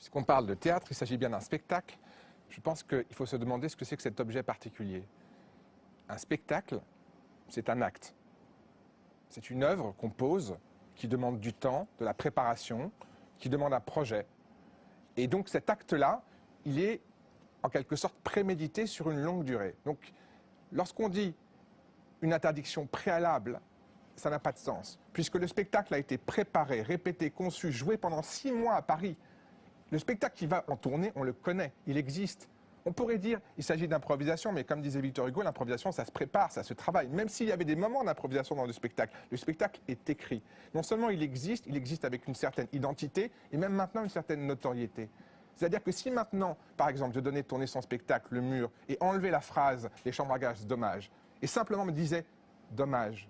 Puisqu'on parle de théâtre, il s'agit bien d'un spectacle. Je pense qu'il faut se demander ce que c'est que cet objet particulier. Un spectacle, c'est un acte. C'est une œuvre qu'on pose, qui demande du temps, de la préparation, qui demande un projet. Et donc cet acte-là, il est en quelque sorte prémédité sur une longue durée. Donc lorsqu'on dit une interdiction préalable, ça n'a pas de sens. Puisque le spectacle a été préparé, répété, conçu, joué pendant 6 mois à Paris. Le spectacle qui va en tournée, on le connaît, il existe. On pourrait dire qu'il s'agit d'improvisation, mais comme disait Victor Hugo, l'improvisation, ça se prépare, ça se travaille. Même s'il y avait des moments d'improvisation dans le spectacle est écrit. Non seulement il existe avec une certaine identité, et même maintenant une certaine notoriété. C'est-à-dire que si maintenant, par exemple, je donnais tourner son spectacle, Le Mur, et enlever la phrase « Les chambres à gaz, dommage », et simplement me disais « dommage »,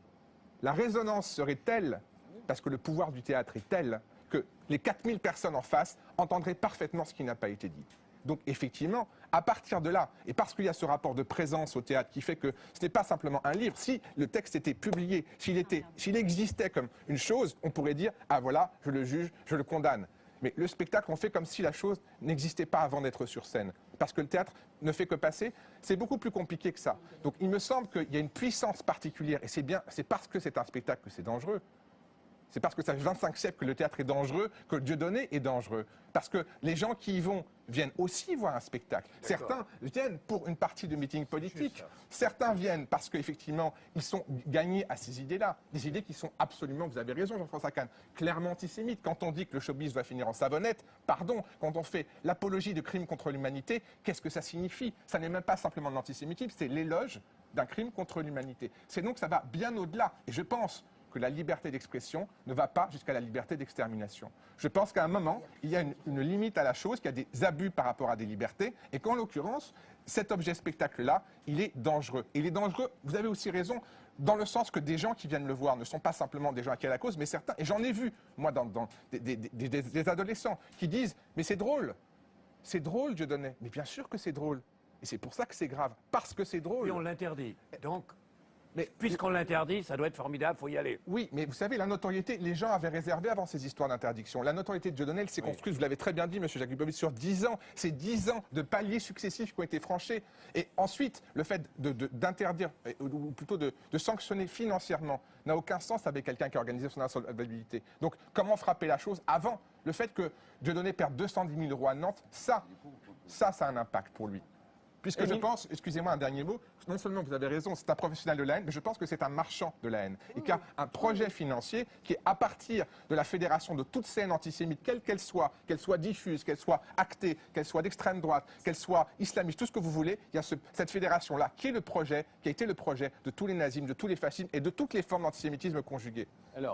la résonance serait telle, parce que le pouvoir du théâtre est tel, que les 4000 personnes en face entendraient parfaitement ce qui n'a pas été dit. Donc effectivement, à partir de là, et parce qu'il y a ce rapport de présence au théâtre qui fait que ce n'est pas simplement un livre, si le texte était publié, s'il existait comme une chose, on pourrait dire « ah voilà, je le juge, je le condamne ». Mais le spectacle, on fait comme si la chose n'existait pas avant d'être sur scène. Parce que le théâtre ne fait que passer, c'est beaucoup plus compliqué que ça. Donc il me semble qu'il y a une puissance particulière, et c'est parce que c'est un spectacle que c'est dangereux. C'est parce que ça fait 25 siècles que le théâtre est dangereux, que Dieudonné est dangereux. Parce que les gens qui y vont viennent aussi voir un spectacle. Certains viennent pour une partie de meeting politique. Certains viennent parce qu'effectivement, ils sont gagnés à ces idées-là. Des idées qui sont absolument, vous avez raison Jean-François Kahn, clairement antisémites. Quand on dit que le showbiz va finir en savonnette, pardon, quand on fait l'apologie de crimes contre l'humanité, qu'est-ce que ça signifie? Ça n'est même pas simplement de l'antisémitisme, c'est l'éloge d'un crime contre l'humanité. C'est donc que ça va bien au-delà. Et je pense que la liberté d'expression ne va pas jusqu'à la liberté d'extermination. Je pense qu'à un moment, il y a une limite à la chose, qu'il y a des abus par rapport à des libertés, et qu'en l'occurrence, cet objet spectacle-là, il est dangereux. Et il est dangereux, vous avez aussi raison, dans le sens que des gens qui viennent le voir ne sont pas simplement des gens à qui à la cause, mais certains, et j'en ai vu, moi, dans des adolescents, qui disent « mais c'est drôle, Dieudonné ». Mais bien sûr que c'est drôle. Et c'est pour ça que c'est grave, parce que c'est drôle. Et on l'interdit. Donc, puisqu'on l'interdit, ça doit être formidable, il faut y aller. Oui, mais vous savez, la notoriété, les gens avaient réservé avant ces histoires d'interdiction. La notoriété de Dieudonné, elle s'est construite, vous l'avez très bien dit, M. Jakubowicz, sur 10 ans. C'est 10 ans de paliers successifs qui ont été franchis. Et ensuite, le fait d'interdire, ou plutôt de sanctionner financièrement, n'a aucun sens avec quelqu'un qui a organisé son insolvabilité. Donc, comment frapper la chose avant? Le fait que Dieudonné perde 210 000 € à Nantes, ça a un impact pour lui. Puisque je pense, excusez-moi un dernier mot, non seulement vous avez raison, c'est un professionnel de la haine, mais je pense que c'est un marchand de la haine. Et qu'il y a un projet financier qui est à partir de la fédération de toute scène antisémite, quelle qu'elle soit diffuse, qu'elle soit actée, qu'elle soit d'extrême droite, qu'elle soit islamiste, tout ce que vous voulez, il y a cette fédération-là qui est le projet, qui a été le projet de tous les nazismes, de tous les fascismes et de toutes les formes d'antisémitisme conjuguées. Alors,